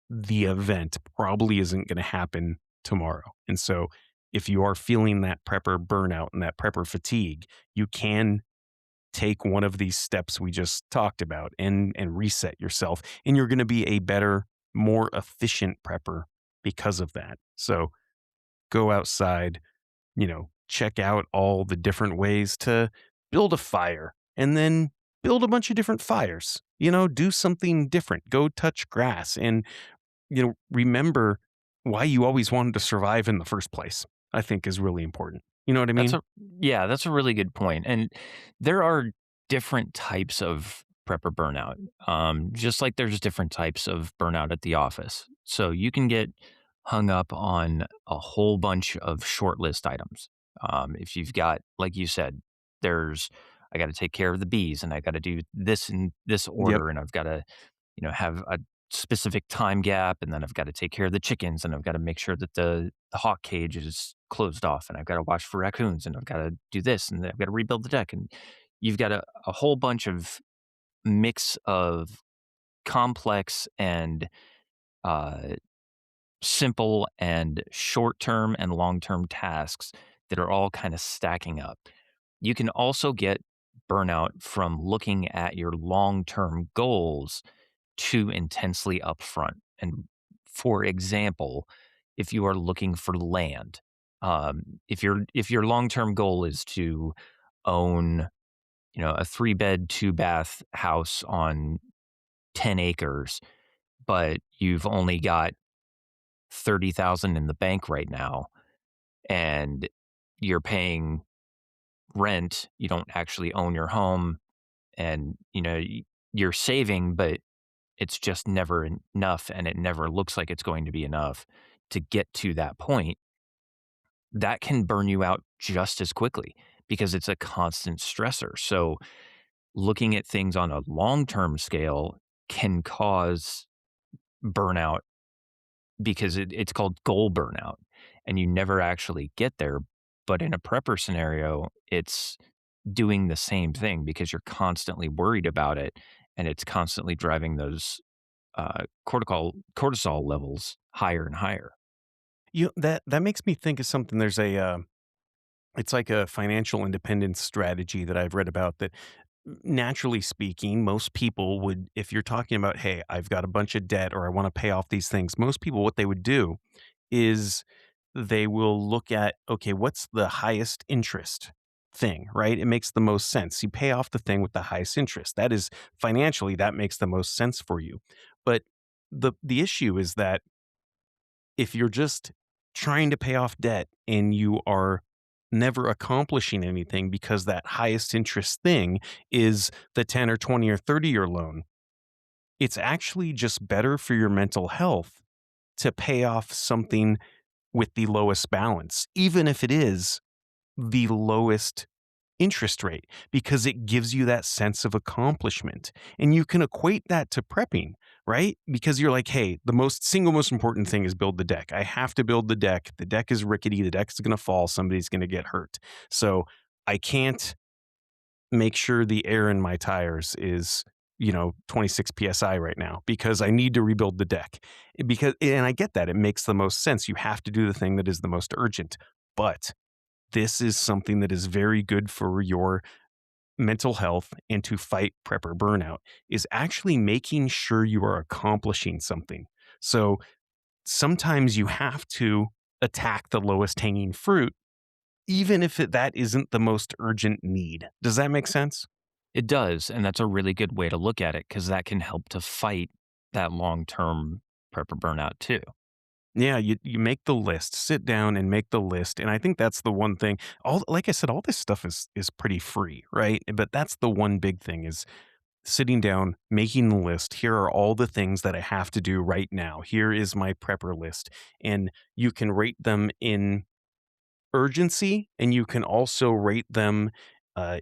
S4: the event probably isn't going to happen tomorrow. And so if you are feeling that prepper burnout and that prepper fatigue, you can take one of these steps we just talked about and reset yourself, and you're going to be a better, more efficient prepper because of that. So go outside, check out all the different ways to build a fire, and then build a bunch of different fires. Do something different. Go touch grass, and, remember why you always wanted to survive in the first place, I think is really important. You know what I
S3: That's
S4: mean?
S3: a yeah, that's a really good point. And there are different types of prepper burnout. Just like there's different types of burnout at the office. So you can get hung up on a whole bunch of short list items. If you've got, like you said, there's I got to take care of the bees, and I got to do this in this
S4: Yep.
S3: order, and I've got to have a specific time gap, and then I've got to take care of the chickens, and I've got to make sure that the hawk cage is closed off, and I've got to watch for raccoons, and I've got to do this, and I've got to rebuild the deck, and you've got a whole bunch of mix of complex and uh, simple and short term and long term tasks that are all kind of stacking up. You can also get burnout from looking at your long term goals too intensely upfront. And for example, if you are looking for land, if your long term goal is to own, a 3-bed, 2-bath house on 10 acres, but you've only got 30,000 in the bank right now, and you're paying rent, you don't actually own your home, and you're saving, but it's just never enough, and it never looks like it's going to be enough to get to that point. That can burn you out just as quickly because it's a constant stressor. So looking at things on a long-term scale can cause burnout because it's called goal burnout, and you never actually get there. But in a prepper scenario, it's doing the same thing because you're constantly worried about it, and it's constantly driving those cortisol levels higher and higher.
S4: That makes me think of something. It's like a financial independence strategy that I've read about that, naturally speaking, most people would, if you're talking about, hey, I've got a bunch of debt or I want to pay off these things, most people, what they would do is they will look at, okay, what's the highest interest? thing, right? It makes the most sense. You pay off the thing with the highest interest. That is financially, that makes the most sense for you. But the issue is that if you're just trying to pay off debt and you are never accomplishing anything because that highest interest thing is the 10 or 20 or 30-year loan, it's actually just better for your mental health to pay off something with the lowest balance, even if it is the lowest interest rate, because it gives you that sense of accomplishment. And you can equate that to prepping, right? Because you're like, hey, the most important thing is build the deck. I have to build the deck. The deck is rickety. The deck is going to fall. Somebody's going to get hurt. So I can't make sure the air in my tires is 26 psi right now because I need to rebuild the deck. And I get that. It makes the most sense. You have to do the thing that is the most urgent. But this is something that is very good for your mental health and to fight prepper burnout, is actually making sure you are accomplishing something. So sometimes you have to attack the lowest hanging fruit, even if that isn't the most urgent need. Does that make sense?
S3: It does, and that's a really good way to look at it because that can help to fight that long-term prepper burnout too.
S4: Yeah, you make the list. Sit down and make the list, and I think that's the one thing. Like I said, all this stuff is pretty free, right? But that's the one big thing is sitting down, making the list. Here are all the things that I have to do right now. Here is my prepper list, and you can rate them in urgency, and you can also rate them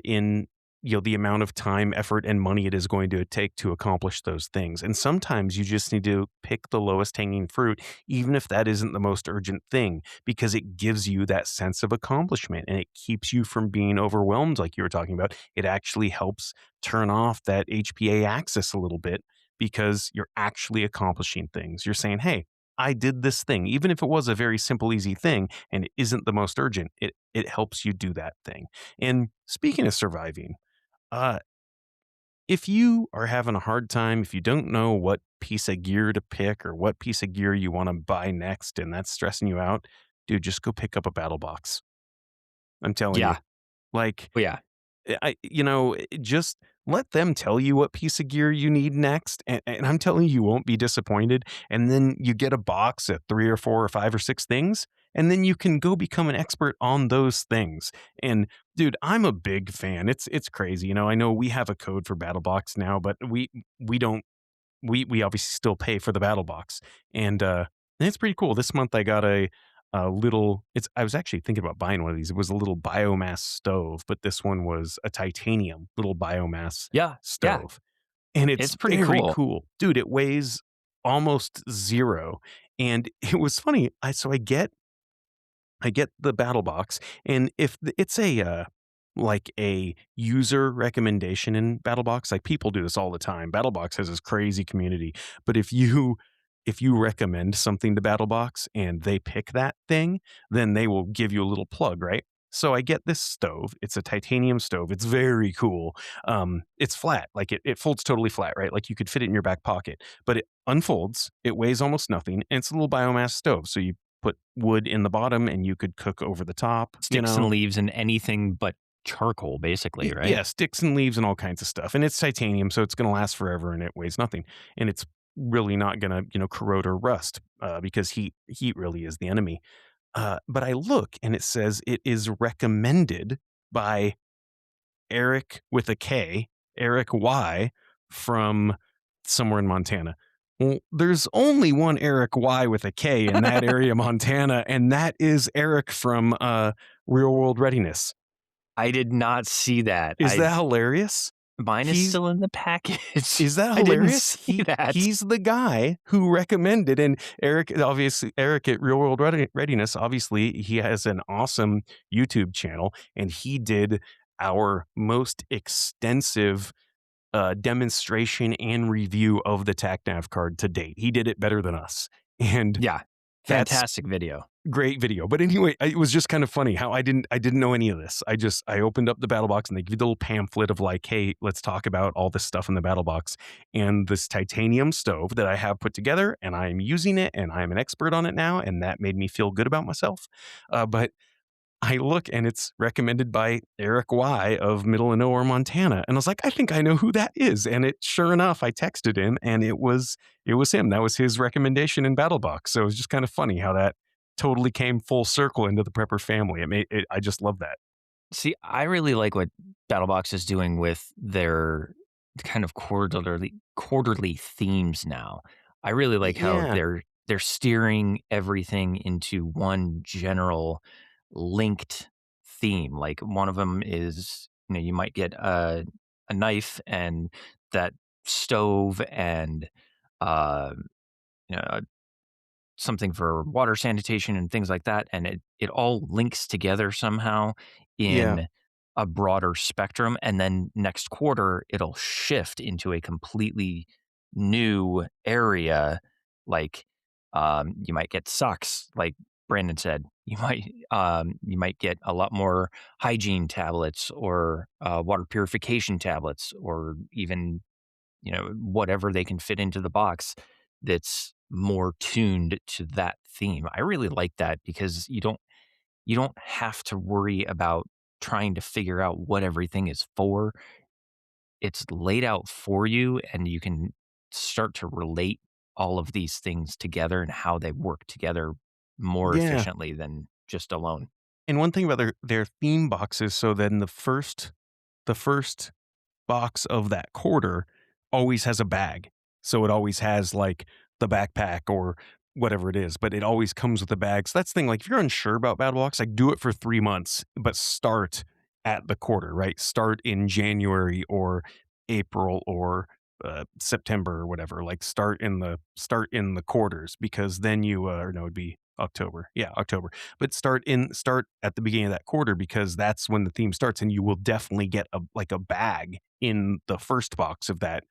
S4: in the amount of time, effort, and money it is going to take to accomplish those things. And sometimes you just need to pick the lowest hanging fruit, even if that isn't the most urgent thing, because it gives you that sense of accomplishment and it keeps you from being overwhelmed, like you were talking about. It actually helps turn off that HPA axis a little bit because you're actually accomplishing things. You're saying, hey, I did this thing, even if it was a very simple, easy thing and it isn't the most urgent, it helps you do that thing. And speaking of surviving, uh, if you are having a hard time, if you don't know what piece of gear to pick or what piece of gear you want to buy next, and that's stressing you out, dude, just go pick up a battle box. I'm telling you,
S3: Yeah.
S4: like,
S3: Oh, yeah.
S4: just let them tell you what piece of gear you need next. And I'm telling you, you won't be disappointed. And then you get a box of 3 or 4 or 5 or 6 things. And then you can go become an expert on those things. And dude, I'm a big fan. It's crazy. I know we have a code for battle box now, but we don't we obviously still pay for the battle box. And it's pretty cool. This month I got a little I was actually thinking about buying one of these. It was a little biomass stove, but this one was a titanium little biomass
S3: Yeah. Yeah.
S4: stove. And it's
S3: It's pretty
S4: very
S3: cool.
S4: cool. Dude, it weighs almost 0. And it was funny. I get the battle box, and if it's like a user recommendation in BattleBox, like people do this all the time. BattleBox has this crazy community, but if you recommend something to BattleBox and they pick that thing, then they will give you a little plug, right? So I get this stove. It's a titanium stove. It's very cool. It's flat, like it folds totally flat, right? Like you could fit it in your back pocket, but it unfolds. It weighs almost nothing, and it's a little biomass stove. So you put wood in the bottom, and you could cook over the top.
S3: Sticks and leaves and anything but charcoal, basically, right?
S4: Yeah, sticks and leaves and all kinds of stuff. And it's titanium, so it's going to last forever, and it weighs nothing. And it's really not going to corrode or rust because heat really is the enemy. But I look and it says it is recommended by Eric with a K, Eric Y from somewhere in Montana. Well, there's only one Eric Y with a K in that area, Montana, and that is Eric from Real World Readiness.
S3: I did not see that.
S4: Is that hilarious?
S3: Mine is still in the package.
S4: Is that
S3: I didn't
S4: hilarious?
S3: see that.
S4: He's the guy who recommended, and Eric at Real World Readiness, obviously he has an awesome YouTube channel, and he did our most extensive demonstration and review of the TACNAV card to date. He did it better than us. And
S3: Yeah.
S4: that's
S3: Fantastic video.
S4: great video. But anyway, it was just kind of funny how I didn't know any of this. I opened up the battle box and they give you the little pamphlet of like, hey, let's talk about all this stuff in the battle box. And this titanium stove that I have put together, and I'm using it, and I'm an expert on it now, and that made me feel good about myself. But I look and it's recommended by Eric Y of Middle and Nowhere, Montana. And I was like, I think I know who that is. And it sure enough, I texted him and it was him. That was his recommendation in BattleBox. So it was just kind of funny how that totally came full circle into the prepper family. I just love that.
S3: See, I really like what BattleBox is doing with their kind of quarterly themes now. I really like how
S4: Yeah.
S3: they're steering everything into one general linked theme. Like one of them is, you might get a knife and that stove and uh, something for water sanitation and things like that, and it all links together somehow
S4: Yeah.
S3: in a broader spectrum, and then next quarter, it'll shift into a completely new area, like, you might get socks, like Brandon said. You might get a lot more hygiene tablets or, water purification tablets or even whatever they can fit into the box that's more tuned to that theme. I really like that because you don't have to worry about trying to figure out what everything is for. It's laid out for you and you can start to relate all of these things together and how they work together more
S4: Yeah.
S3: efficiently than just alone.
S4: And one thing about their theme boxes, so then the first box of that quarter always has a bag. So it always has like the backpack or whatever it is, but it always comes with a bag. So that's the thing. Like if you're unsure about Battle Box, like do it for 3 months, but start at the quarter, right? Start in January or April or September or whatever. Like start in the quarters because then or no, it'd be October. Yeah, October. But start at the beginning of that quarter because that's when the theme starts, and you will definitely get a bag in the first box of that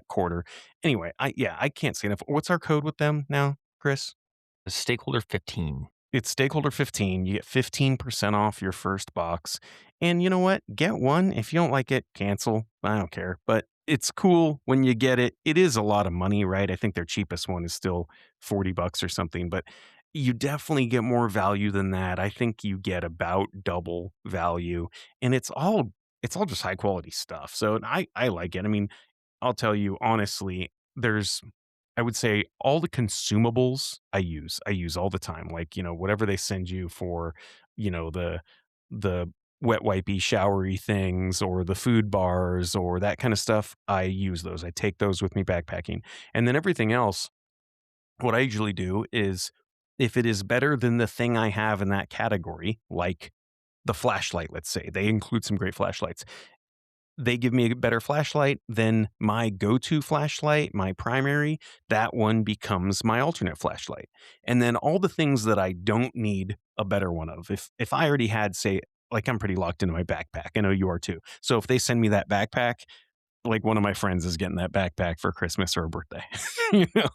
S4: quarter. Anyway, I can't say enough. What's our code with them now, Chris?
S3: Stakeholder 15.
S4: It's stakeholder 15. You get 15% off your first box. And you know what? Get one. If you don't like it, cancel. I don't care. But it's cool when you get it. It is a lot of money, right? I think their cheapest one is still $40 or something, but you definitely get more value than that. I think you get about double value, and it's all just high quality stuff. So I like it. I mean, I'll tell you honestly, I would say all the consumables I use all the time. Like, whatever they send you for, the wet wipey showery things or the food bars or that kind of stuff, I use those. I take those with me backpacking. And then everything else, what I usually do is if it is better than the thing I have in that category, like the flashlight, let's say, they include some great flashlights, they give me a better flashlight, then my go-to flashlight, my primary, that one becomes my alternate flashlight. And then all the things that I don't need a better one of. If I already had, say, like I'm pretty locked into my backpack. I know you are too. So if they send me that backpack, like one of my friends is getting that backpack for Christmas or a birthday.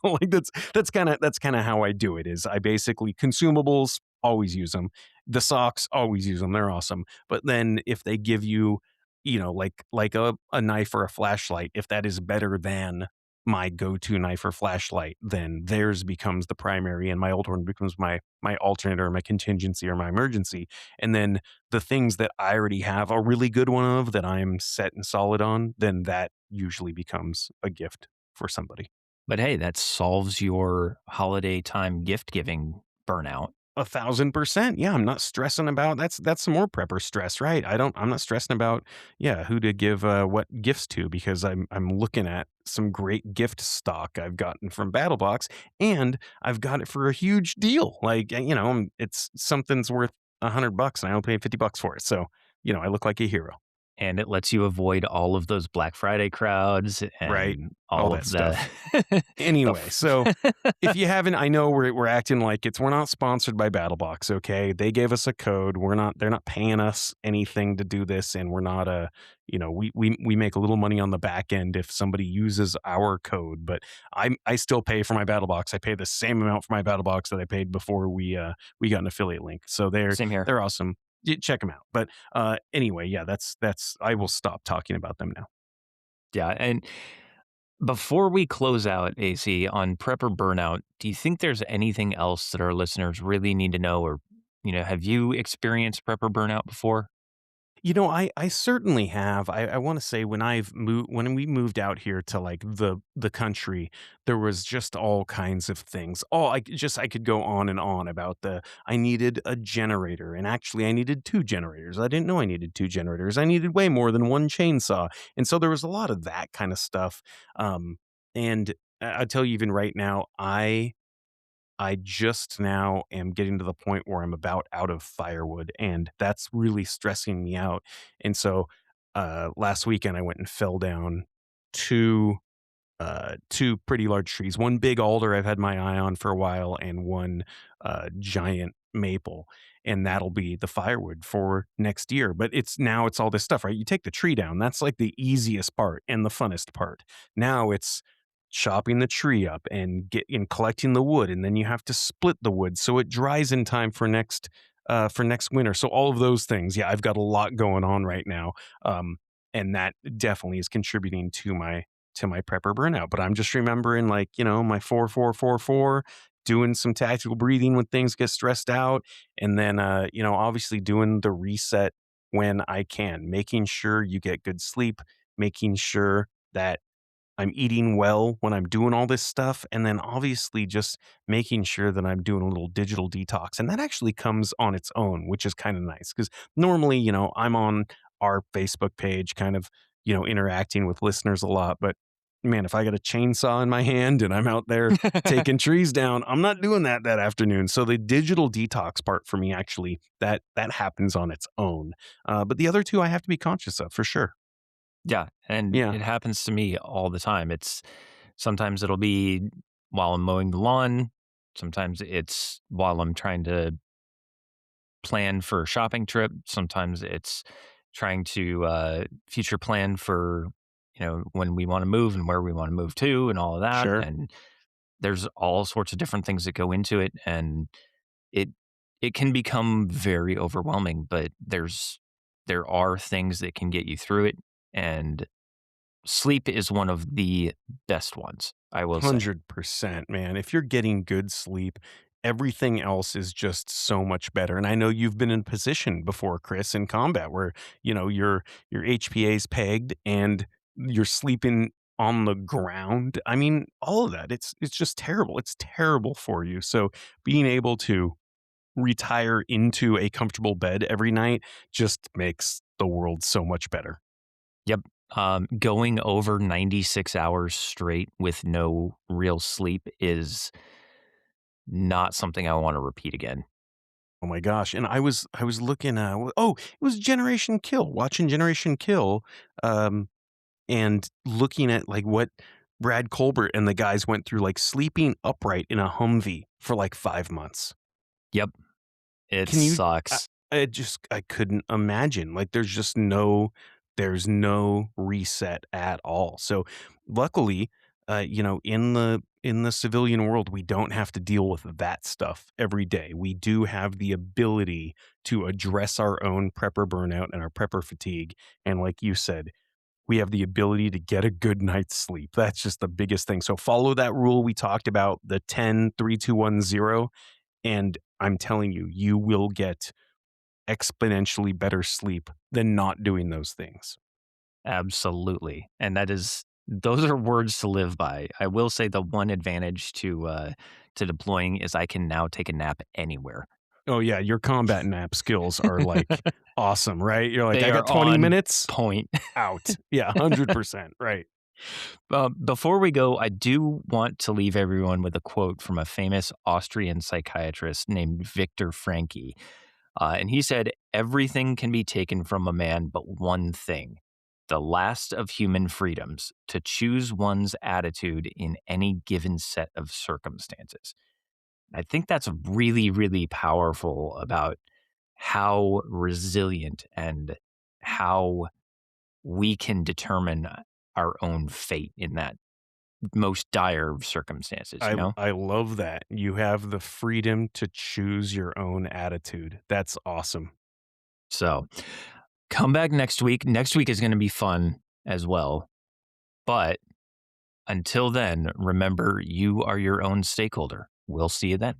S4: Like that's kind of how I do it is I basically consumables, always use them. The socks, always use them. They're awesome. But then if they give you, like a knife or a flashlight, if that is better than my go-to knife or flashlight, then theirs becomes the primary and my old one becomes my alternate or my contingency or my emergency. And then the things that I already have a really good one of that I'm set and solid on, then that usually becomes a gift for somebody.
S3: But hey, that solves your holiday time gift giving burnout.
S4: 1,000%. Yeah, I'm not stressing about that's some more prepper stress, right? I'm not stressing about who to give what gifts to because I'm looking at some great gift stock I've gotten from BattleBox and I've got it for a huge deal. Like it's something's worth $100 and I only paid $50 for it. So, I look like a hero,
S3: And it lets you avoid all of those Black Friday crowds
S4: right?
S3: and
S4: All
S3: all
S4: that
S3: of the
S4: stuff.
S3: the
S4: Anyway,
S3: f
S4: so if you haven't, I know we're acting like we're not sponsored by BattleBox, okay? They gave us a code. They're not paying us anything to do this, and we're not we make a little money on the back end if somebody uses our code, but I still pay for my BattleBox. I pay the same amount for my BattleBox that I paid before we got an affiliate link. So they're
S3: Same here.
S4: they're awesome. Check them out. But anyway, yeah, that's I will stop talking about them now.
S3: Yeah, and before we close out, AC, on prep or burnout, do you think there's anything else that our listeners really need to know or, Have you experienced prepper burnout before?
S4: I certainly have. I want to say when we moved out here to like the country, there was just all kinds of things. I could go on and on about I needed a generator, and actually I needed two generators. I didn't know I needed two generators. I needed way more than one chainsaw, and so there was a lot of that kind of stuff. And I tell you, even right now, I just now am getting to the point where I'm about out of firewood, and that's really stressing me out. And so, last weekend I went and fell down two two pretty large trees. One big alder I've had my eye on for a while, and one giant maple. And that'll be the firewood for next year. But it's all this stuff, right? You take the tree down. That's like the easiest part and the funnest part. Now it's chopping the tree up and collecting the wood, and then you have to split the wood so it dries in time for next winter. So all of those things, yeah, I've got a lot going on right now. And that definitely is contributing to my prepper burnout. But I'm just remembering, like, my 4 4 4 4, doing some tactical breathing when things get stressed out. And then, obviously doing the reset when I can, making sure you get good sleep, making sure that I'm eating well when I'm doing all this stuff, and then obviously just making sure that I'm doing a little digital detox. And that actually comes on its own, which is kind of nice because normally, I'm on our Facebook page kind of, interacting with listeners a lot. But man, if I got a chainsaw in my hand and I'm out there taking trees down, I'm not doing that afternoon. So the digital detox part for me, actually, that happens on its own. But the other two I have to be conscious of for sure.
S3: Yeah, and
S4: Yeah,
S3: it happens to me all the time. It's sometimes it'll be while I'm mowing the lawn, sometimes it's while I'm trying to plan for a shopping trip, sometimes it's trying to future plan for when we want to move and where we want to move to and all of that.
S4: sure.
S3: And there's all sorts of different things that go into it, and it it can become very overwhelming. But there are things that can get you through it, and sleep is one of the best ones, I will say.
S4: 100%, man. If you're getting good sleep, everything else is just so much better. And I know you've been in position before, Chris, in combat where, your HPA's pegged and you're sleeping on the ground. I mean, all of that. It's just terrible. It's terrible for you. So being able to retire into a comfortable bed every night just makes the world so much better.
S3: Yep. Going over 96 hours straight with no real sleep is not something I want to repeat again.
S4: Oh my gosh, and I was looking, it was Generation Kill, watching Generation Kill, um, and looking at, like, what Brad Colbert and the guys went through, like, sleeping upright in a Humvee for, like, 5 months.
S3: Yep. It
S4: Can you
S3: sucks.
S4: I couldn't imagine, like, there's no reset at all. So, luckily, in the civilian world, we don't have to deal with that stuff every day. We do have the ability to address our own prepper burnout and our prepper fatigue, and like you said, we have the ability to get a good night's sleep. That's just the biggest thing. So, follow that rule we talked about, the 10 3 2 1 0, and I'm telling you, you will get exponentially better sleep than not doing those things.
S3: Absolutely. And those are words to live by. I will say the one advantage to deploying is I can now take a nap anywhere.
S4: Oh, yeah, your combat nap skills are, like, awesome, right? You're like,
S3: They
S4: "I got
S3: are
S4: 20
S3: on
S4: minutes,
S3: point.
S4: out." Yeah, 100%, right.
S3: Before we go, I do want to leave everyone with a quote from a famous Austrian psychiatrist named Viktor Frankl. And he said, "Everything can be taken from a man but one thing, the last of human freedoms, to choose one's attitude in any given set of circumstances." I think that's really, really powerful about how resilient and how we can determine our own fate in that most dire of circumstances, you know?
S4: I love that. You have the freedom to choose your own attitude. That's awesome.
S3: So come back next week. Next week is going to be fun as well. But until then, remember you are your own stakeholder. We'll see you then.